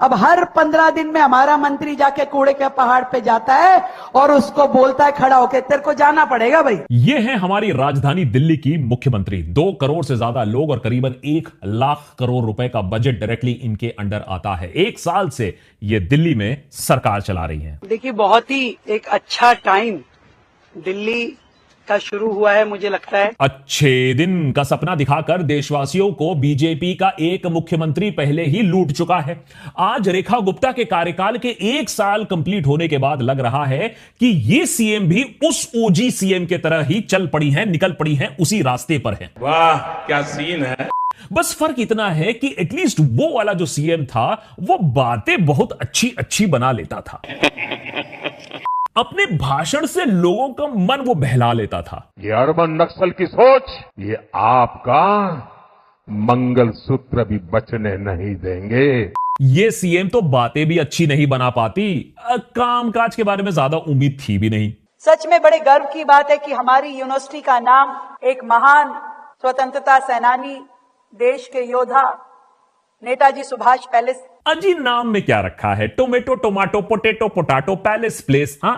अब हर 15 दिन में हमारा मंत्री जाके कूड़े के पहाड़ पे जाता है और उसको बोलता है खड़ा होके, तेरे को जाना पड़ेगा भाई। ये है हमारी राजधानी दिल्ली की मुख्यमंत्री। 2 करोड़ से ज्यादा लोग और करीबन 1 लाख करोड़ रुपए का बजट डायरेक्टली इनके अंडर आता है। 1 साल से ये दिल्ली में सरकार चला रही है। देखिए, बहुत ही एक अच्छा टाइम दिल्ली का शुरू हुआ है, मुझे लगता है। अच्छे दिन का सपना दिखाकर देशवासियों को बीजेपी का एक मुख्यमंत्री पहले ही लूट चुका है। आज रेखा गुप्ता के कार्यकाल के 1 साल कंप्लीट होने के बाद लग रहा है कि ये सीएम भी उस ओजी सीएम के तरह ही चल पड़ी हैं, निकल पड़ी हैं, उसी रास्ते पर हैं। वाह क्या सीन है। बस फर्क इतना है कि एटलीस्ट वो वाला जो सीएम था वो बातें बहुत अच्छी अच्छी बना लेता था। अपने भाषण से लोगों का मन वो बहला लेता था। ये अर्बन नक्सल की सोच, ये आपका मंगलसूत्र भी बचने नहीं देंगे। ये सीएम तो बातें भी अच्छी नहीं बना पाती, कामकाज के बारे में ज्यादा उम्मीद थी भी नहीं। सच में बड़े गर्व की बात है कि हमारी यूनिवर्सिटी का नाम एक महान स्वतंत्रता सेनानी, देश के योद्धा नेताजी सुभाष पैलेस। अजी नाम में क्या रखा है, tomato tomato potato potato palace place. हाँ,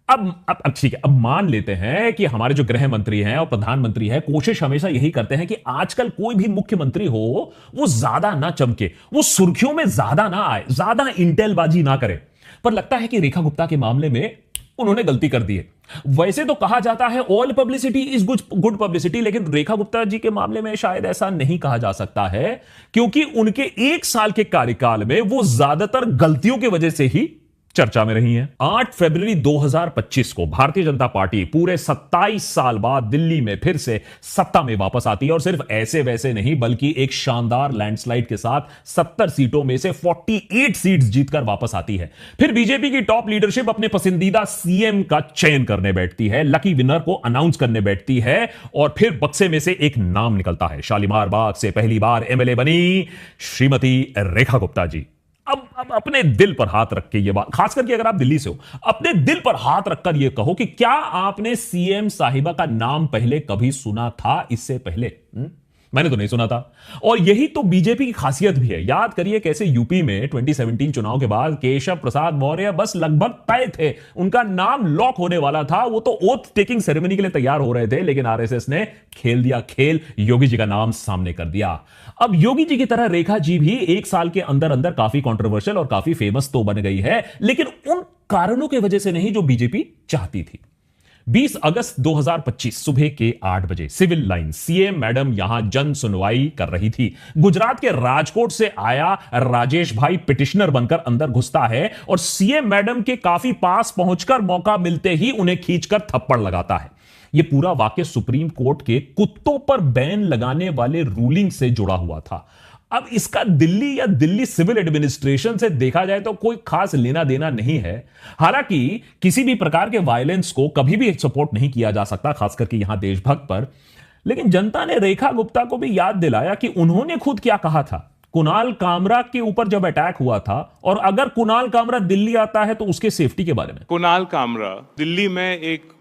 अब ठीक है, अब मान लेते हैं कि हमारे जो गृह मंत्री हैं और प्रधानमंत्री हैं, कोशिश हमेशा यही करते हैं कि आजकल कोई भी मुख्यमंत्री हो वो ज्यादा ना चमके, वो सुर्खियों में ज्यादा ना आए, ज्यादा इंटेलबाजी ना करे। पर लगता है कि रेखा गुप्ता के मामले में उन्होंने गलती कर दी है। वैसे तो कहा जाता है all publicity is good publicity, लेकिन रेखा गुप्ता जी के मामले में शायद ऐसा नहीं कहा जा सकता है, क्योंकि उनके 1 साल के कार्यकाल में वो ज्यादातर गलतियों की वजह से ही चर्चा में रही हैं। 8 फरवरी 2025 को भारतीय जनता पार्टी पूरे 27 साल बाद दिल्ली में फिर से सत्ता में वापस आती है, और सिर्फ ऐसे वैसे नहीं बल्कि एक शानदार लैंडस्लाइड के साथ 70 सीटों में से 48 सीट्स जीतकर वापस आती है। फिर बीजेपी की टॉप लीडरशिप अपने पसंदीदा सीएम का चयन करने बैठती है, लकी विनर को अनाउंस करने बैठती है, और फिर बक्से में से एक नाम निकलता है। शालीमार बाग से पहली बार एमएलए बनी श्रीमती रेखा गुप्ता जी। अब अपने दिल पर हाथ रख के ये बात, खास करके अगर आप दिल्ली से हो, अपने दिल पर हाथ रखकर ये कहो कि क्या आपने सीएम साहिबा का नाम पहले कभी सुना था इससे पहले? मैंने तो नहीं सुना था। और यही तो बीजेपी की खासियत भी है। याद करिए कैसे यूपी में 2017 चुनाव के बाद केशव प्रसाद मौर्य बस लगभग तय थे, उनका नाम लॉक होने वाला था। वो तो ओथ टेकिंग सेरेमनी के लिए तैयार हो रहे थे, लेकिन आरएसएस ने खेल दिया खेल, योगी जी का नाम सामने कर दिया। अब योगी जी की तरह रेखा जी भी 1 साल के अंदर अंदर काफी कंट्रोवर्शियल और काफी फेमस तो बन गई है, लेकिन उन कारणों की वजह से नहीं जो बीजेपी चाहती थी। 20 अगस्त 2025 सुबह के 8 बजे सिविल लाइन सीएम मैडम यहां जन सुनवाई कर रही थी। गुजरात के राजकोट से आया राजेश भाई पिटिशनर बनकर अंदर घुसता है और सीएम मैडम के काफी पास पहुंचकर मौका मिलते ही उन्हें खींचकर थप्पड़ लगाता है। यह पूरा वाक्य सुप्रीम कोर्ट के कुत्तों पर बैन लगाने वाले रूलिंग से जुड़ा हुआ था। अब इसका दिल्ली या दिल्ली सिविल एडमिनिस्ट्रेशन से देखा जाए तो कोई खास लेना देना नहीं है। हालांकि किसी भी प्रकार के वायलेंस को कभी भी सपोर्ट नहीं किया जा सकता, खास करके यहां देशभक्त पर। लेकिन जनता ने रेखा गुप्ता को भी याद दिलाया कि उन्होंने खुद क्या कहा था कुणाल कामरा के ऊपर जब अटैक हुआ था, और अगर कुणाल कामरा दिल्ली आता है तो उसके सेफ्टी के बारे में। कुणाल कामरा दिल्ली में एक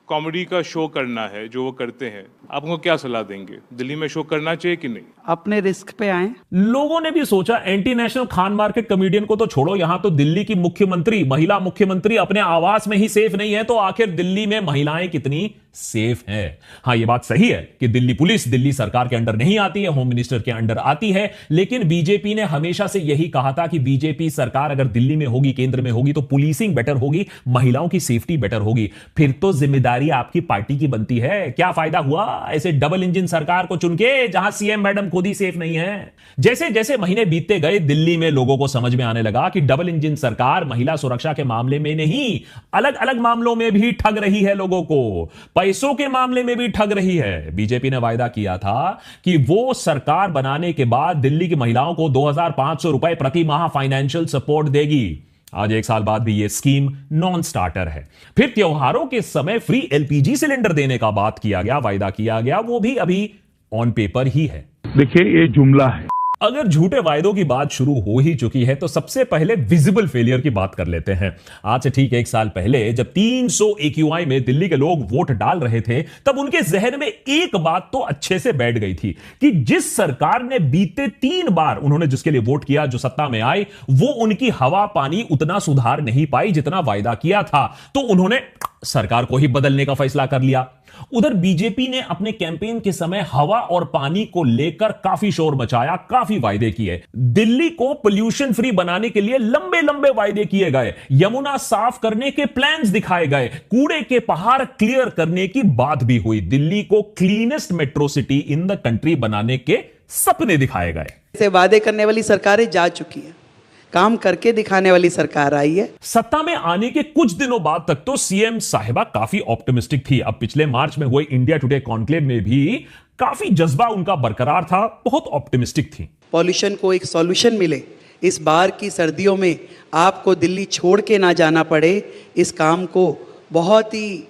कॉमेडी का शो करना है जो वो करते हैं, आप उनको क्या सलाह देंगे? दिल्ली में शो करना चाहिए कि नहीं? अपने रिस्क पे आए। लोगों ने भी सोचा anti national Khan market comedian को तो छोड़ो, यहां तो दिल्ली की मुख्यमंत्री, महिला मुख्यमंत्री अपने आवास में ही सेफ नहीं है, तो आखिर दिल्ली में महिलाएं कितनी सेफ हैं? हां, यह बात सही है कि दिल्ली पुलिस दिल्ली सरकार के अंडर नहीं आती है, होम मिनिस्टर के अंडर आती है, लेकिन बीजेपी ने हमेशा से यही कहा था कि बीजेपी सरकार अगर दिल्ली में होगी, केंद्र में होगी, तो पुलिसिंग बेटर होगी, महिलाओं की सेफ्टी बेटर होगी। फिर तो जिम्मेदारी आपकी पार्टी की बनती है। क्या फायदा हुआ ऐसे डबल इंजन सरकार को चुन के जहां सीएम मैडम खुद ही सेफ नहीं है? जैसे जैसे महीने बीतते गए, दिल्ली में लोगों को समझ में आने लगा कि डबल इंजन सरकार महिला सुरक्षा के मामले में नहीं, अलग अलग मामलों में भी ठग रही है लोगों को, पैसों के मामले में भी ठग रही है। बीजेपी ने वायदा किया था कि वो सरकार बनाने के बाद दिल्ली की महिलाओं को 2500 रुपए प्रति माह फाइनेंशियल सपोर्ट देगी। आज 1 साल बाद भी यह स्कीम नॉन स्टार्टर है। फिर त्योहारों के समय फ्री एलपीजी सिलेंडर देने का बात किया गया, वायदा किया गया, वो भी अभी ऑन पेपर ही है। देखिए ये जुमला है। अगर झूठे वायदों की बात शुरू हो ही चुकी है तो सबसे पहले विजिबल फेलियर की बात कर लेते हैं। आज से ठीक 1 साल पहले जब 300 AQI में दिल्ली के लोग वोट डाल रहे थे, तब उनके जहन में एक बात तो अच्छे से बैठ गई थी कि जिस सरकार ने बीते 3 बार उन्होंने जिसके लिए वोट किया, जो सत्ता में आए, वो उनकी हवा पानी उतना सुधार नहीं पाई जितना वायदा किया था, तो उन्होंने सरकार को ही बदलने का फैसला कर लिया। उधर बीजेपी ने अपने कैंपेन के समय हवा और पानी को लेकर काफी शोर मचाया, काफी वायदे किए। दिल्ली को पोल्यूशन फ्री बनाने के लिए लंबे लंबे वायदे किए गए, यमुना साफ करने के प्लान्स दिखाए गए, कूड़े के पहाड़ क्लियर करने की बात भी हुई, दिल्ली को cleanest metro city in the country बनाने के सपने दिखाए गए। ऐसे वादे करने वाली सरकारें जा चुकी हैं, काम करके दिखाने वाली सरकार आई है। सत्ता में आने के कुछ दिनों बाद तक तो सीएम साहिबा काफी ऑप्टिमिस्टिक थी। अब पिछले मार्च में हुए इंडिया टुडे कॉन्क्लेव में भी काफी जज्बा उनका बरकरार था, बहुत ऑप्टिमिस्टिक थी। पॉल्यूशन को एक सॉल्यूशन मिले, इस बार की सर्दियों में आपको दिल्ली छोड़ के ना जाना पड़े, इस काम को बहुत ही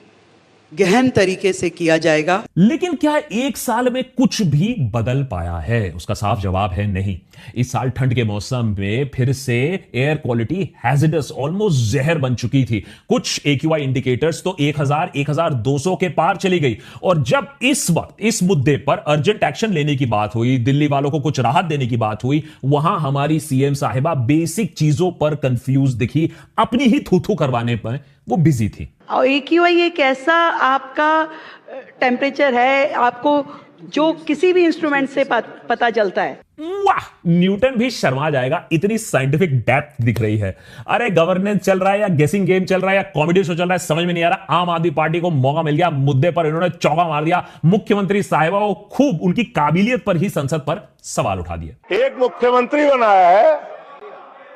गहन तरीके से किया जाएगा। लेकिन क्या 1 साल में कुछ भी बदल पाया है? उसका साफ जवाब है नहीं। इस साल ठंड के मौसम में फिर से एयर क्वालिटी हैजिडस, ऑलमोस्ट जहर बन चुकी थी। कुछ AQI इंडिकेटर्स तो 1000, 1200 के पार चली गई। और जब इस वक्त इस मुद्दे पर अर्जेंट एक्शन लेने की बात हुई, दिल्ली वालों को कुछ राहत देने की बात हुई, वहां हमारी सीएम साहिबा बेसिक चीजों पर कंफ्यूज दिखी, अपनी ही थू-थू करवाने पर वो बिजी थी। और AQI एक ऐसा आपका टेम्परेचर है, आपको जो किसी भी इंस्ट्रूमेंट से पता चलता है। वाह, न्यूटन भी शर्मा जाएगा, इतनी साइंटिफिक डेप्थ दिख रही है। अरे गवर्नेंस चल रहा है या गेसिंग गेम चल रहा है या कॉमेडी शो चल रहा है, समझ में नहीं आ रहा। आम आदमी पार्टी को मौका मिल गया, मुद्दे पर इन्होंने चौका मार दिया। मुख्यमंत्री साहिबा को खूब उनकी काबिलियत पर ही संसद पर सवाल उठा दिए। एक मुख्यमंत्री बनाया है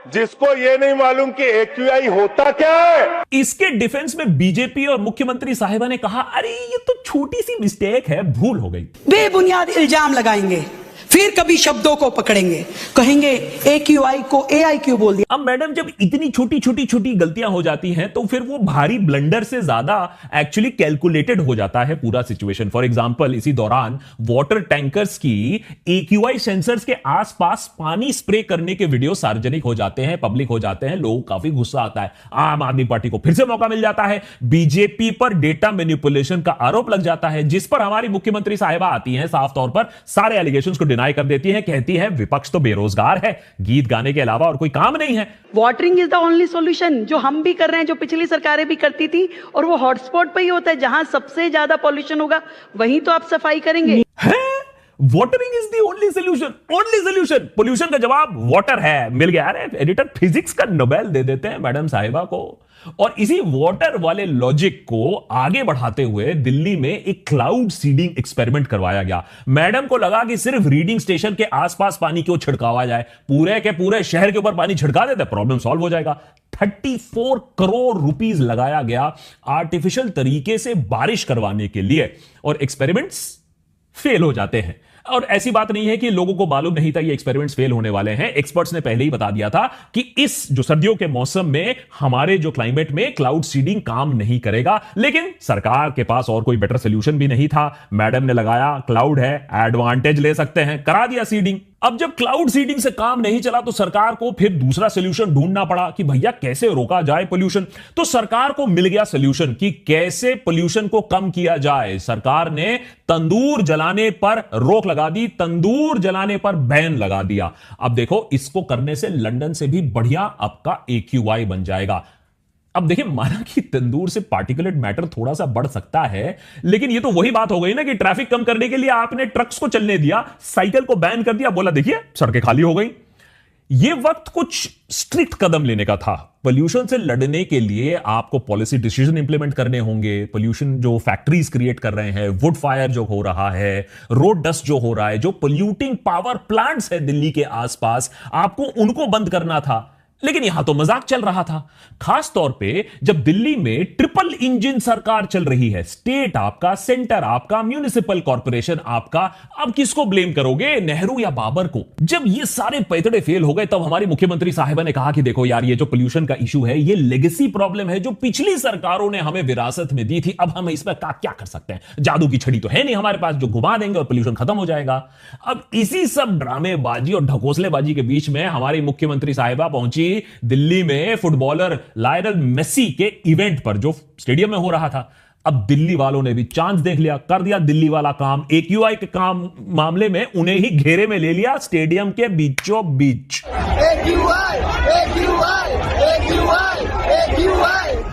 जिसको ये नहीं मालूम कि AQI होता क्या है। इसके डिफेंस में बीजेपी और मुख्यमंत्री साहिबा ने कहा, अरे ये तो छोटी सी मिस्टेक है, भूल हो गई। बेबुनियाद इल्जाम लगाएंगे, फिर कभी शब्दों को पकड़ेंगे, कहेंगे AQI को AIQ बोल दिया। अब मैडम, जब इतनी छोटी गलतियां हो जाती हैं तो फिर वो भारी ब्लंडर से ज्यादा एक्चुअली कैलकुलेटेड हो जाता है पूरा सिचुएशन। फॉर एग्जांपल, इसी दौरान वाटर टैंकर्स की AQI सेंसर्स के आसपास पानी स्प्रे करने के वीडियो सार्वजनिक हो जाते हैं, पब्लिक हो जाते हैं, लोगों को काफी गुस्सा आता है। आम आदमी पार्टी को फिर से मौका मिल जाता है, बीजेपी पर डेटा मैनिपुलेशन का आरोप लग जाता है, जिस पर हमारी मुख्यमंत्री साहिबा आती हैं, साफ तौर पर सारे एलिगेशंस को डिनाई कर देती है, कहती है विपक्ष तो बेरोजगार है, गीत गाने के अलावा और कोई काम नहीं है। Watering is the only solution, जो हम भी कर रहे हैं, जो पिछली सरकारें भी करती थी, और वो हॉटस्पॉट पे ही होता है, जहां सबसे ज्यादा पॉल्यूशन होगा वहीं तो आप सफाई करेंगे। Watering is the only solution, only solution. Pollution का जवाब वाटर है, मिल गया। अरे एडिटर फिजिक्स का नोबेल दे देते हैं मैडम साहिबा को। और इसी वाटर वाले लॉजिक को आगे बढ़ाते हुए दिल्ली में एक क्लाउड सीडिंग एक्सपेरिमेंट करवाया गया। मैडम को लगा कि सिर्फ रीडिंग स्टेशन के आसपास पानी क्यों छिड़कावा जाए, पूरे के पूरे शहर के ऊपर पानी छिड़का देते, प्रॉब्लम सॉल्व हो जाएगा। 34 करोड़ रुपीस लगाया गया आर्टिफिशियल तरीके से बारिश करवाने के लिए, और एक्सपेरिमेंट्स फेल हो जाते हैं। और ऐसी बात नहीं है कि लोगों को मालूम नहीं था ये एक्सपेरिमेंट्स फेल होने वाले हैं। एक्सपर्ट्स ने पहले ही बता दिया था कि इस जो सर्दियों के मौसम में हमारे जो क्लाइमेट में क्लाउड सीडिंग काम नहीं करेगा। लेकिन सरकार के पास और कोई बेटर सोल्यूशन भी नहीं था। मैडम ने लगाया, क्लाउड है, एडवांटेज ले सकते हैं, करा दिया सीडिंग। अब जब क्लाउड सीडिंग से काम नहीं चला तो सरकार को फिर दूसरा सोल्यूशन ढूंढना पड़ा कि भैया कैसे रोका जाए पोल्यूशन। तो सरकार को मिल गया सोल्यूशन कि कैसे पोल्यूशन को कम किया जाए। सरकार ने तंदूर जलाने पर रोक लगा दी, तंदूर जलाने पर बैन लगा दिया। अब देखो, इसको करने से लंदन से भी बढ़िया आपका AQI बन जाएगा। अब देखिए, माना कि तंदूर से पार्टिकुलेट मैटर थोड़ा सा बढ़ सकता है, लेकिन ये तो वही बात हो गई ना कि ट्रैफिक कम करने के लिए आपने ट्रक्स को चलने दिया, साइकिल को बैन कर दिया, बोला देखिए सड़कें खाली हो गई। ये वक्त कुछ स्ट्रिक्ट कदम लेने का था। पोल्यूशन से लड़ने के लिए आपको पॉलिसी डिसीजन इंप्लीमेंट करने होंगे। पोल्यूशन जो फैक्ट्रीज क्रिएट कर रहे हैं, वुड फायर जो हो रहा है, रोड डस्ट जो हो रहा है, जो पोल्यूटिंग पावर प्लांट्स है दिल्ली के आसपास, आपको उनको बंद करना था। लेकिन यहां तो मजाक चल रहा था, खास तौर पे जब दिल्ली में ट्रिपल इंजन सरकार चल रही है। स्टेट आपका, सेंटर आपका, म्युनिसिपल कॉर्पोरेशन आपका। अब किसको ब्लेम करोगे, नेहरू या बाबर को? जब ये सारे पैतड़े फेल हो गए तब हमारी मुख्यमंत्री साहिबा ने कहा कि देखो यार, ये जो पोल्यूशन का इशू है ये लेगेसी प्रॉब्लम है जो पिछली सरकारों ने हमें विरासत में दी थी। अब हम इसमें क्या कर सकते हैं? जादू की छड़ी तो है नहीं हमारे पास जो घुमा देंगे और पोल्यूशन खत्म हो जाएगा। अब इसी सब ड्रामेबाजी और ढकोसलेबाजी के बीच में हमारी मुख्यमंत्री साहिबा पहुंची दिल्ली में फुटबॉलर लायनल मेसी के इवेंट पर जो स्टेडियम में हो रहा था। अब दिल्ली वालों ने भी चांस देख लिया, कर दिया दिल्ली वाला काम। AQI के काम मामले में उन्हें ही घेरे में ले लिया स्टेडियम के बीचों बीच।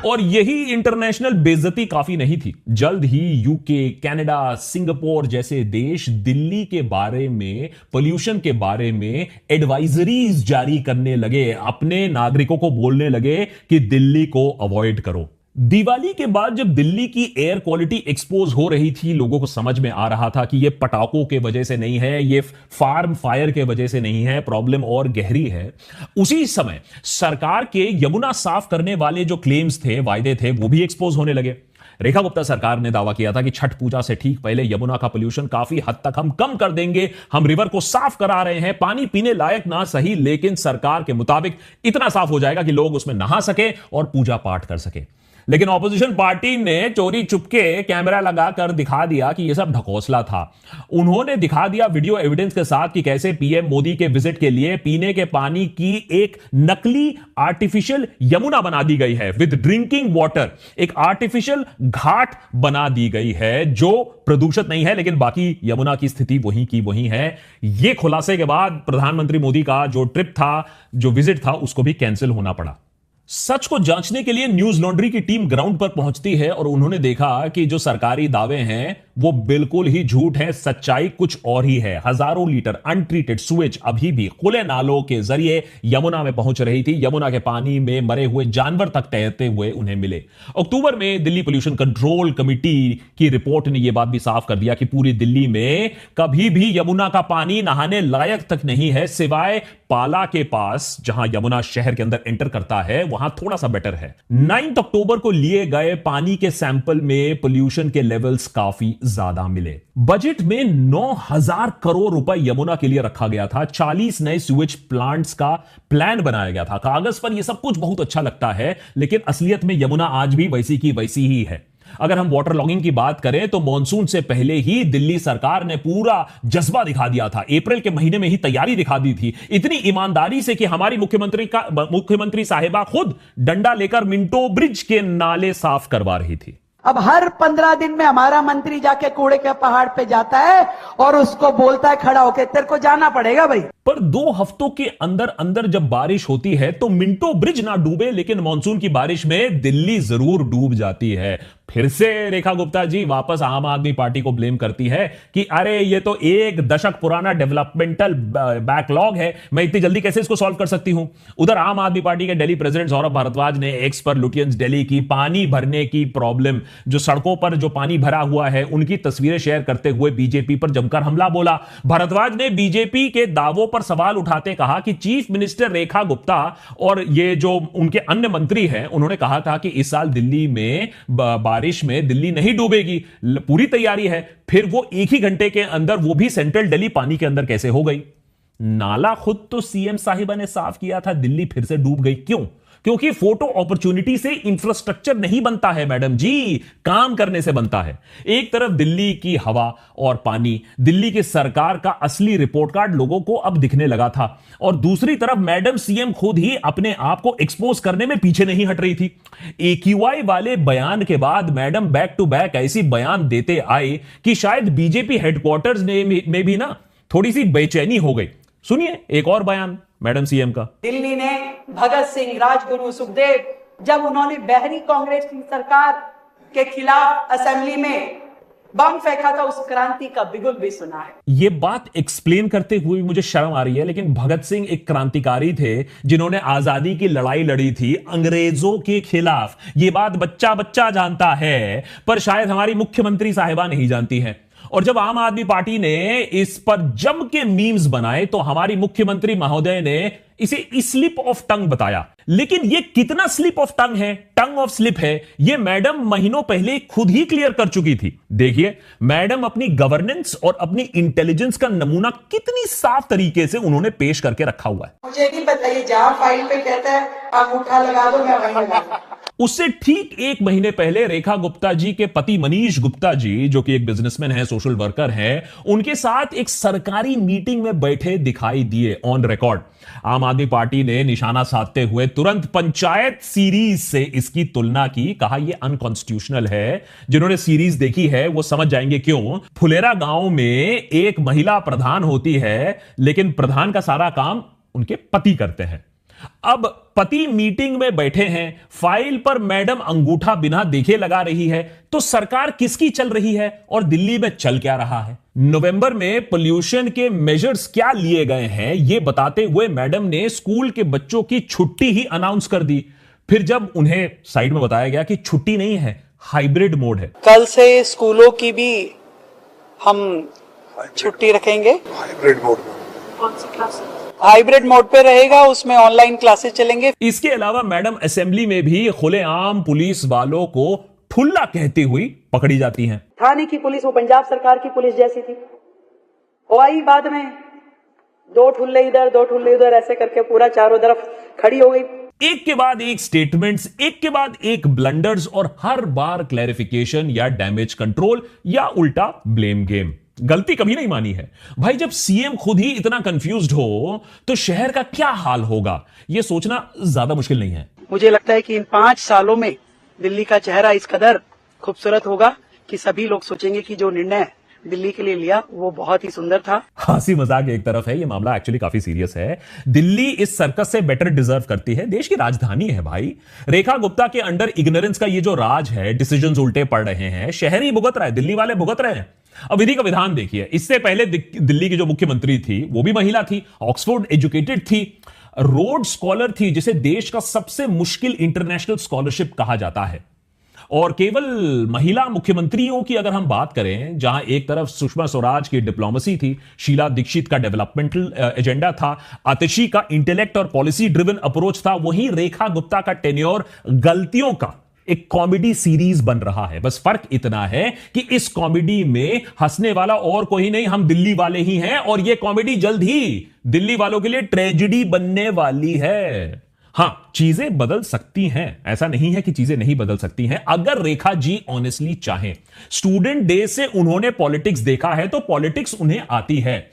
और यही इंटरनेशनल बेइज्जती काफी नहीं थी। जल्द ही यूके, कनाडा, सिंगापुर जैसे देश दिल्ली के बारे में, पोल्यूशन के बारे में एडवाइजरीज जारी करने लगे, अपने नागरिकों को बोलने लगे कि दिल्ली को अवॉइड करो। दिवाली के बाद जब दिल्ली की एयर क्वालिटी एक्सपोज हो रही थी, लोगों को समझ में आ रहा था कि यह पटाखों के वजह से नहीं है, यह फार्म फायर के वजह से नहीं है, प्रॉब्लम और गहरी है। उसी समय सरकार के यमुना साफ करने वाले जो क्लेम्स थे, वायदे थे, वो भी एक्सपोज होने लगे। रेखा गुप्ता सरकार ने दावा किया था कि छठ पूजा से ठीक पहले यमुना का पोल्यूशन काफी हद तक हम कम कर देंगे, हम रिवर को साफ करा रहे हैं, पानी पीने लायक ना सही लेकिन सरकार के मुताबिक इतना साफ हो जाएगा कि लोग उसमें नहा सके और पूजा पाठ कर सके। लेकिन ऑपोजिशन पार्टी ने चोरी चुपके कैमरा लगाकर दिखा दिया कि यह सब ढकोसला था। उन्होंने दिखा दिया वीडियो एविडेंस के साथ कि कैसे पीएम मोदी के विजिट के लिए पीने के पानी की एक नकली आर्टिफिशियल यमुना बना दी गई है विद ड्रिंकिंग वाटर। एक आर्टिफिशियल घाट बना दी गई है जो प्रदूषित नहीं है, लेकिन बाकी यमुना की स्थिति वहीं की वहीं है। यह खुलासे के बाद प्रधानमंत्री मोदी का जो ट्रिप था, जो विजिट था, उसको भी कैंसिल होना पड़ा। सच को जांचने के लिए न्यूज लॉन्ड्री की टीम ग्राउंड पर पहुंचती है और उन्होंने देखा कि जो सरकारी दावे हैं वो बिल्कुल ही झूठ है, सच्चाई कुछ और ही है। हजारों लीटर अनट्रीटेड सुएज अभी भी खुले नालों के जरिए यमुना में पहुंच रही थी। यमुना के पानी में मरे हुए जानवर तक तैरते हुए उन्हें मिले। अक्टूबर में दिल्ली पोल्यूशन कंट्रोल कमेटी की रिपोर्ट ने यह बात भी साफ कर दिया कि पूरी दिल्ली में कभी भी यमुना का पानी नहाने लायक तक नहीं है, सिवाय पाला के पास जहां यमुना शहर के अंदर एंटर करता है, वहां थोड़ा सा बेटर है। 9 अक्टूबर को लिए गए पानी के सैंपल में पोल्यूशन के लेवल्स काफी ज्यादा मिले। बजट में 9,000 करोड़ रुपए यमुना के लिए रखा गया था। 40 नए सीवेज प्लांट्स का प्लान बनाया गया था। कागज पर यह सब कुछ बहुत अच्छा लगता है, लेकिन असलियत में यमुना आज भी वैसी की वैसी ही है। अगर हम वाटर लॉगिंग की बात करें तो मॉनसून से पहले ही दिल्ली सरकार ने पूरा जज्बा दिखा दिया था। अप्रैल के महीने में ही तैयारी दिखा दी थी, इतनी ईमानदारी से कि हमारी मुख्यमंत्री साहिबा खुद डंडा लेकर मिंटो ब्रिज के नाले साफ करवा रही थी। अब हर 15 दिन में हमारा मंत्री जाके कूड़े के पहाड़ पे जाता है और उसको बोलता है खड़ा होके, तेरे को जाना पड़ेगा भाई। पर 2 हफ्तों के अंदर अंदर जब बारिश होती है तो मिंटो ब्रिज ना डूबे, लेकिन मानसून की बारिश में दिल्ली जरूर डूब जाती है। फिर से रेखा गुप्ता जी वापस आम आदमी पार्टी को ब्लेम करती है कि अरे ये तो 1 दशक पुराना डेवलपमेंटल बैकलॉग है, मैं इतनी जल्दी कैसे इसको सॉल्व कर सकती हूं। उधर आम आदमी पार्टी के दिल्ली प्रेसिडेंट सौरभ भारद्वाज ने एक्स पर लुटियंस दिल्ली की पानी भरने की प्रॉब्लम, जो सड़कों पर जो पानी भरा हुआ है, उनकी तस्वीरें शेयर करते हुए बीजेपी पर जमकर हमला बोला। भारद्वाज ने बीजेपी के दावों पर सवाल उठाते कहा कि चीफ मिनिस्टर रेखा गुप्ता और ये जो उनके अन्य मंत्री हैं, उन्होंने कहा था कि इस साल दिल्ली में बारिश में दिल्ली नहीं डूबेगी, पूरी तैयारी है। फिर वो एक ही घंटे के अंदर वो भी सेंट्रल दिल्ली पानी के अंदर कैसे हो गई? नाला खुद तो सीएम साहिबा ने साफ किया था, दिल्ली फिर से डूब गई। क्यों? क्योंकि फोटो अपॉर्चुनिटी से इंफ्रास्ट्रक्चर नहीं बनता है मैडम जी, काम करने से बनता है। एक तरफ दिल्ली की हवा और पानी, दिल्ली की सरकार का असली रिपोर्ट कार्ड लोगों को अब दिखने लगा था, और दूसरी तरफ मैडम सीएम खुद ही अपने आप को एक्सपोज करने में पीछे नहीं हट रही थी। AQI वाले बयान के बाद मैडम बैक टू बैक ऐसी बयान देते आए कि शायद बीजेपी हेडक्वार्टर्स में भी ना थोड़ी सी बेचैनी हो गई। सुनिए एक और बयान मैडम सीएम का। दिल्ली ने भगत सिंह, राजगुरु, सुखदेव, जब उन्होंने बहरी कांग्रेस की सरकार के खिलाफ असेंबली में बम फेंका था, उस क्रांति का बिगुल भी सुना है। ये बात एक्सप्लेन करते हुए मुझे शर्म आ रही है, लेकिन भगत सिंह एक क्रांतिकारी थे जिन्होंने आजादी की लड़ाई लड़ी थी अंग्रेजों के खिलाफ। ये बात बच्चा बच्चा जानता है, पर शायद हमारी मुख्यमंत्री साहिबा नहीं जानती है। और जब आम आदमी पार्टी ने इस पर जम के मीम्स बनाए तो हमारी मुख्यमंत्री महोदय ने इसे स्लिप ऑफ टंग बताया। लेकिन यह कितना स्लिप ऑफ टंग है, टंग ऑफ स्लिप है, यह मैडम महीनों पहले खुद ही क्लियर कर चुकी थी। देखिए मैडम अपनी गवर्नेंस और अपनी इंटेलिजेंस का नमूना कितनी साफ तरीके से उन्होंने पेश करके रखा हुआ है। मुझे नहीं बताइए, जहां फाइल पे कहता है अंगूठा लगा दो, मैं वहीं लगा दूं। उससे ठीक एक महीने पहले रेखा गुप्ता जी के पति मनीष गुप्ता जी, जो कि एक बिजनेसमैन है, सोशल वर्कर हैं, उनके साथ एक सरकारी मीटिंग में बैठे दिखाई दिए ऑन रिकॉर्ड। आम आदमी पार्टी ने निशाना साधते हुए तुरंत पंचायत सीरीज से इसकी तुलना की, कहा यह अनकॉन्स्टिट्यूशनल है। जिन्होंने सीरीज देखी है वो समझ जाएंगे क्यों। फुलेरा गांव में एक महिला प्रधान होती है, लेकिन प्रधान का सारा काम उनके पति करते हैं। अब पति मीटिंग में बैठे हैं, फाइल पर मैडम अंगूठा बिना देखे लगा रही है, तो सरकार किसकी चल रही है और दिल्ली में चल क्या रहा है। नवंबर में पोल्यूशन के मेजर्स क्या लिए गए हैं यह बताते हुए मैडम ने स्कूल के बच्चों की छुट्टी ही अनाउंस कर दी। फिर जब उन्हें साइड में बताया गया कि छुट्टी नहीं है, हाइब्रिड मोड है। कल से स्कूलों की भी हम छुट्टी रखेंगे। हाइब्रिड मोड में हाइब्रिड मोड पे रहेगा, उसमें ऑनलाइन क्लासेस चलेंगे। इसके अलावा मैडम असेंबली में भी खुलेआम पुलिस वालों को ठुल्ला कहती हुई पकड़ी जाती हैं। थाने की पुलिस वो पंजाब सरकार की पुलिस जैसी थी। वो आई बाद में, दो ठुल्ले इधर दो ठुल्ले उधर ऐसे करके पूरा चारों तरफ खड़ी हो गई। एक के बाद एक स्टेटमेंट्स, एक के बाद एक ब्लंडर्स और हर बार क्लैरिफिकेशन या डैमेज कंट्रोल या उल्टा ब्लेम गेम। गलती कभी नहीं मानी है। भाई जब सीएम खुद ही इतना कंफ्यूज्ड हो तो शहर का क्या हाल होगा, यह सोचना ज्यादा मुश्किल नहीं है। मुझे लगता है कि इन 5 सालों में दिल्ली का चेहरा इस कदर खूबसूरत होगा कि सभी लोग सोचेंगे कि जो निर्णय दिल्ली के लिए लिया वो बहुत ही सुंदर था। हंसी मजाक एक तरफ है, ये मामला एक्चुअली काफी सीरियस है। दिल्ली इस सर्कस से बेटर डिजर्व करती है, देश की राजधानी है भाई। रेखा गुप्ता के अंडर इग्नोरेंस का ये जो राज है, डिसीजंस उल्टे पड़ रहे हैं, शहर ही भुगत रहा है, दिल्ली वाले भुगत रहे हैं। अब विधि का विधान देखिए, इससे पहले दिल्ली की जो मुख्यमंत्री थी वो भी महिला थी, ऑक्सफोर्ड एजुकेटेड थी, रोड स्कॉलर थी, जिसे देश का सबसे मुश्किल इंटरनेशनल स्कॉलरशिप कहा जाता है। और केवल महिला मुख्यमंत्रियों की अगर हम बात करें, जहां एक तरफ सुषमा स्वराज की डिप्लोमेसी थी, शीला दीक्षित का डेवलपमेंटल एजेंडा था, आतिशी का इंटेलेक्ट और पॉलिसी ड्रिवन अप्रोच था, वहीं रेखा गुप्ता का टेन्योर गलतियों का एक कॉमेडी सीरीज बन रहा है। बस फर्क इतना है कि इस कॉमेडी में हंसने वाला और कोई नहीं, हम दिल्ली वाले ही हैं, और यह कॉमेडी जल्द ही दिल्ली वालों के लिए ट्रेजेडी बनने वाली है। हां, चीजें बदल सकती हैं, ऐसा नहीं है कि चीजें नहीं बदल सकती हैं, अगर रेखा जी ऑनेस्टली चाहें। स्टूडेंट डे से उन्होंने पॉलिटिक्स देखा है तो पॉलिटिक्स उन्हें आती है।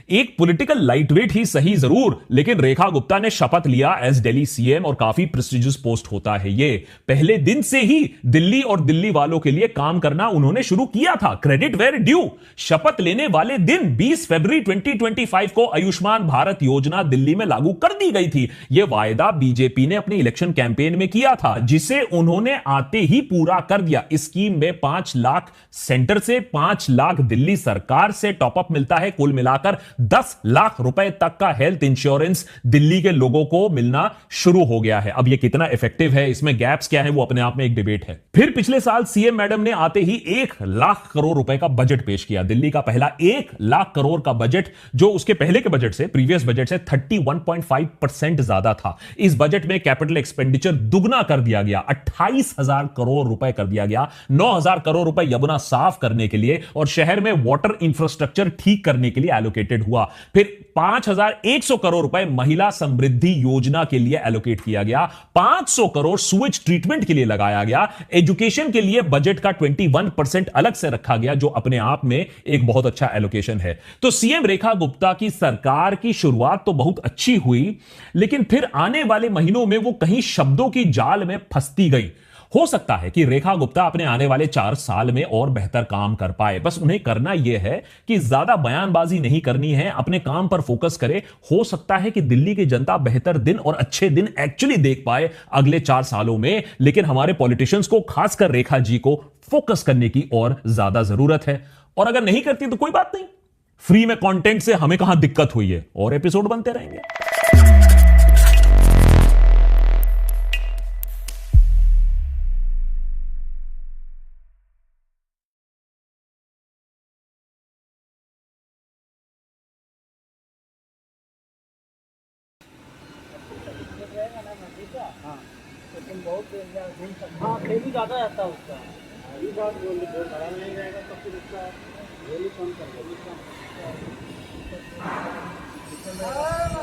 एक पॉलिटिकल लाइटवेट ही सही जरूर, लेकिन रेखा गुप्ता ने शपथ लिया एज दिल्ली सीएम और काफी प्रेस्टिजियस पोस्ट होता है ये। पहले दिन से ही दिल्ली और दिल्ली वालों के लिए काम करना उन्होंने शुरू किया था, क्रेडिट वेयर ड्यू। शपथ लेने वाले दिन 20 फरवरी 2025 को आयुष्मान भारत योजना दिल्ली में लागू कर दी गई थी। यह वायदा बीजेपी ने अपने इलेक्शन कैंपेन में किया था, जिसे उन्होंने आते ही पूरा कर दिया। इस स्कीम में 5 लाख सेंटर से 5 लाख दिल्ली सरकार से टॉपअप मिलता है। कुल मिलाकर 10 लाख रुपए तक का हेल्थ इंश्योरेंस दिल्ली के लोगों को मिलना शुरू हो गया है। अब यह कितना इफेक्टिव है, इसमें गैप्स क्या है, वो अपने आप में एक डिबेट है। फिर पिछले साल सीएम मैडम ने आते ही 1 लाख करोड़ रुपए का बजट पेश किया। दिल्ली का पहला 1 लाख करोड़ का बजट, जो उसके पहले के बजट से, प्रीवियस बजट से 31.5% ज्यादा था। इस बजट में कैपिटल एक्सपेंडिचर दुगना कर दिया गया, 28,000 करोड़ रुपए कर दिया गया। 9,000 करोड़ रुपए यमुना साफ करने के लिए और शहर में वाटर इंफ्रास्ट्रक्चर ठीक करने के लिए एलोकेटेड हुआ। फिर 5,100 करोड़ रुपए महिला समृद्धि योजना के लिए एलोकेट किया गया। 500 करोड़ सुएज ट्रीटमेंट के लिए लगाया गया। एजुकेशन के लिए बजट का 21% अलग से रखा गया, जो अपने आप में एक बहुत अच्छा एलोकेशन है। तो सीएम रेखा गुप्ता की सरकार की शुरुआत तो बहुत अच्छी हुई, लेकिन फिर आने वाले महीनों में वो कहीं शब्दों की जाल में फंसती गई। हो सकता है कि रेखा गुप्ता अपने आने वाले 4 साल में और बेहतर काम कर पाए। बस उन्हें करना यह है कि ज्यादा बयानबाजी नहीं करनी है, अपने काम पर फोकस करे। हो सकता है कि दिल्ली की जनता बेहतर दिन और अच्छे दिन एक्चुअली देख पाए अगले 4 सालों में, लेकिन हमारे पॉलिटिशियंस को, खासकर रेखा जी को, फोकस करने की और ज्यादा जरूरत है। और अगर नहीं करती तो कोई बात नहीं, फ्री में कंटेंट से हमें कहां दिक्कत हुई है, और एपिसोड बनते रहेंगे। रहेगा ना हमेशा। हाँ तो तुम बहुत घूम सकते। हाँ फेरी ज़्यादा रहता है उसका। ये बात बोल भरा नहीं रहेगा तो फिर उसका वैल्यू कम कर दो।